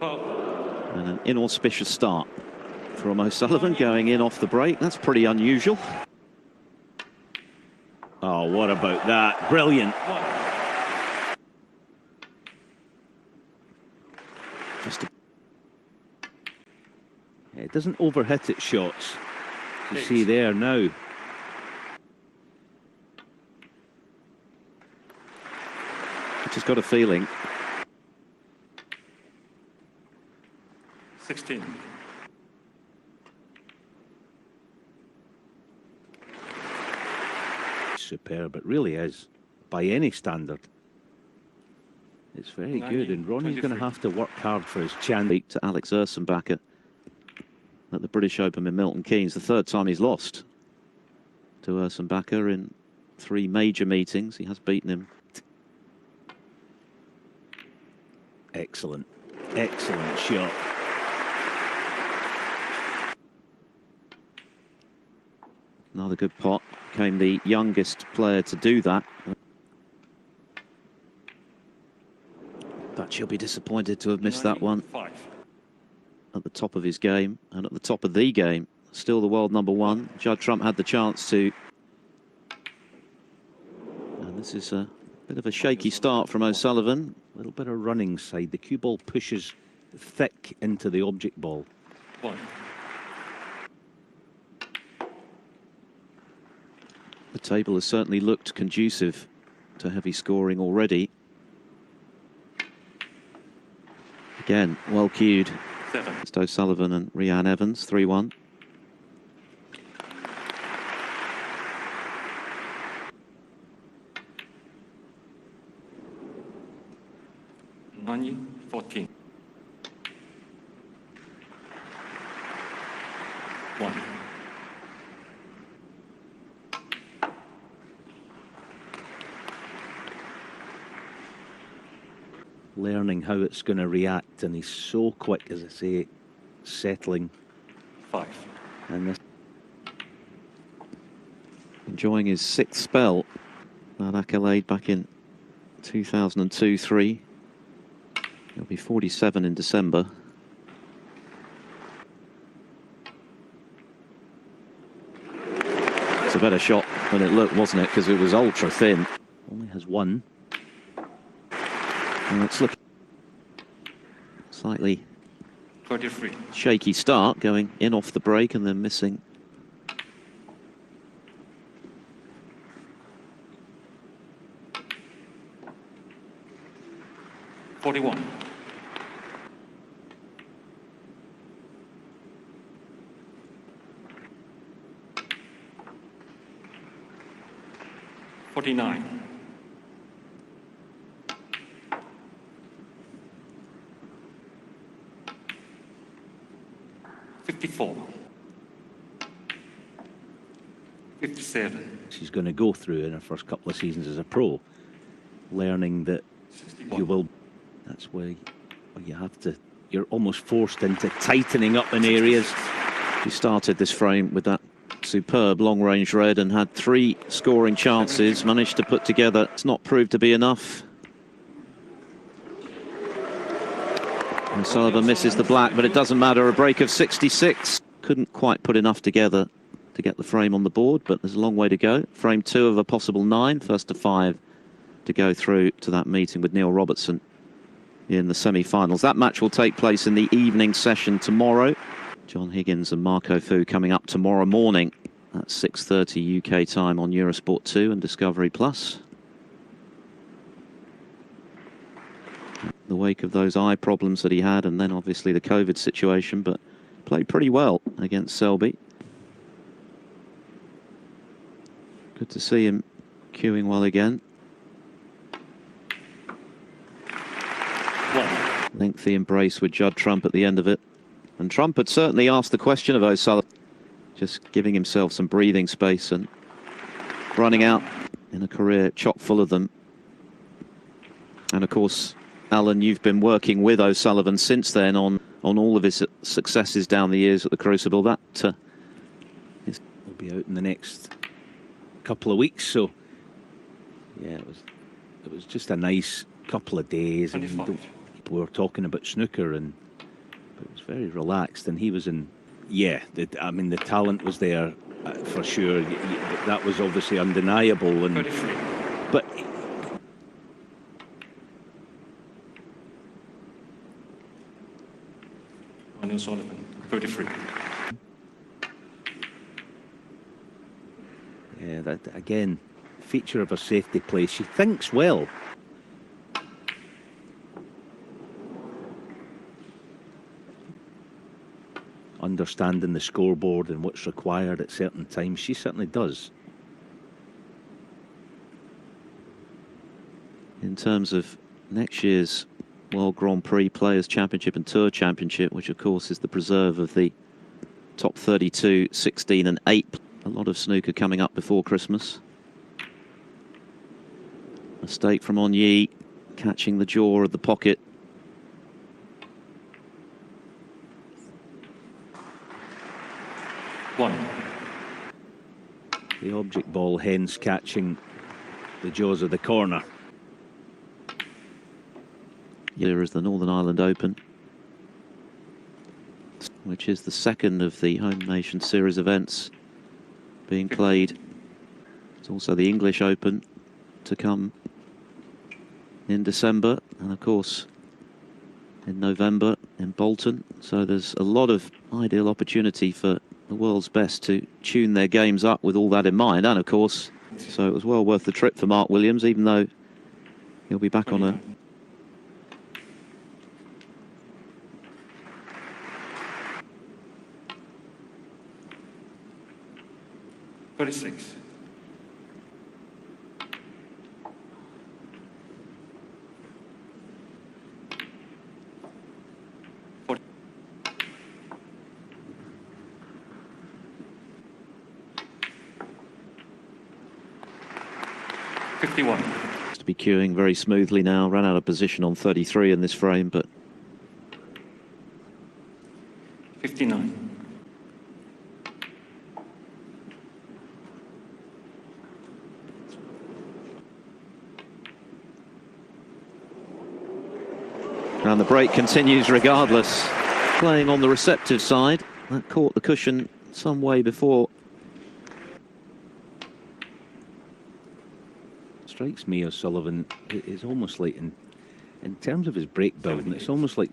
And an inauspicious start from O'Sullivan, going in off the break. That's pretty unusual. Oh, what about that? Brilliant. It doesn't overhit its shots. You see there now. I just got a feeling. 16. Superb, it really is, by any standard. It's very good, and Ronnie's going to have to work hard for his chance. To Alex Ursenbacher at the British Open in Milton Keynes, the third time he's lost to Ursenbacher in 3 major meetings. He has beaten him. Excellent, excellent shot. Another good pot. Became the youngest player to do that. But she'll be disappointed to have missed that one. At the top of his game, and at the top of the game, still the world #1. Judd Trump had the chance to. And this is a bit of a shaky start from O'Sullivan. A little bit of running side. The cue ball pushes thick into the object ball. The table has certainly looked conducive to heavy scoring already. Again, well cued. It's O'Sullivan and Rhian Evans, 3-1. Ronnie, 14. 1. Learning how it's going to react, and he's so quick, as I say, settling. 5. And this, enjoying his 6th spell, that accolade back in 2002-03. He'll be 47 in December. It's a better shot than it looked, wasn't it? Because it was ultra thin. Only has 1. And it's looking slightly 33. Shaky start, going in off the break and then missing. $41. 49. 54. 57. She's going to go through in her first couple of seasons as a pro, learning that 61. You will. That's where you have to. You're almost forced into tightening up in areas. She started this frame with that superb long-range red and had 3 scoring chances. Managed to put together. It's not proved to be enough. And Sullivan misses the black, but it doesn't matter. A break of 66. Couldn't quite put enough together to get the frame on the board, but there's a long way to go. Frame 2 of a possible 9, first to 5 to go through to that meeting with Neil Robertson in the semi-finals. That match will take place in the evening session tomorrow. John Higgins and Marco Fu coming up tomorrow morning at 6:30 UK time on Eurosport 2 and Discovery Plus. The wake of those eye problems that he had, and then obviously the COVID situation, but played pretty well against Selby. Good to see him queuing well again. Lengthy embrace with Judd Trump at the end of it. And Trump had certainly asked the question of O'Sullivan, just giving himself some breathing space and running out in a career chock full of them. And of course, Alan, you've been working with O'Sullivan since then on all of his successes down the years at the Crucible. That will be out in the next couple of weeks. So, yeah, it was just a nice couple of days. And people were talking about snooker, and It was very relaxed, and he was in. Yeah, I mean the talent was there for sure. That was obviously undeniable. And 33. but Ronnie O'Sullivan, 33. yeah, that again, feature of her safety play. She thinks well. Understanding the scoreboard and what's required at certain times, she certainly does. In terms of next year's World Grand Prix Players' Championship and Tour Championship, which of course is the preserve of the top 32, 16 and 8. A lot of snooker coming up before Christmas. Mistake from Onyi, catching the jaw of the pocket. The object ball hence catching the jaws of the corner. Here is the Northern Ireland Open, which is the second of the Home Nation Series events being played. It's also the English Open to come in December, and of course in November in Bolton. So there's a lot of ideal opportunity for the world's best to tune their games up with all that in mind. And of course, so it was well worth the trip for Mark Williams, even though he'll be back on a 36. to be queuing very smoothly now. Ran out of position on 33 in this frame, but 59. and the break continues regardless. Playing on the receptive side, that caught the cushion some way before. Strikes me O'Sullivan is almost like in terms of his break building, it's almost like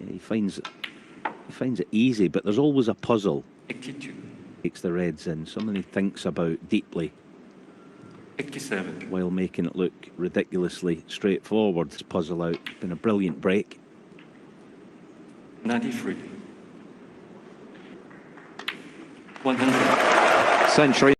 he finds it easy, but there's always a puzzle. 82. Takes the reds in, something he thinks about deeply 87. while making it look ridiculously straightforward. This puzzle out, been a brilliant break. 93. 100. Century.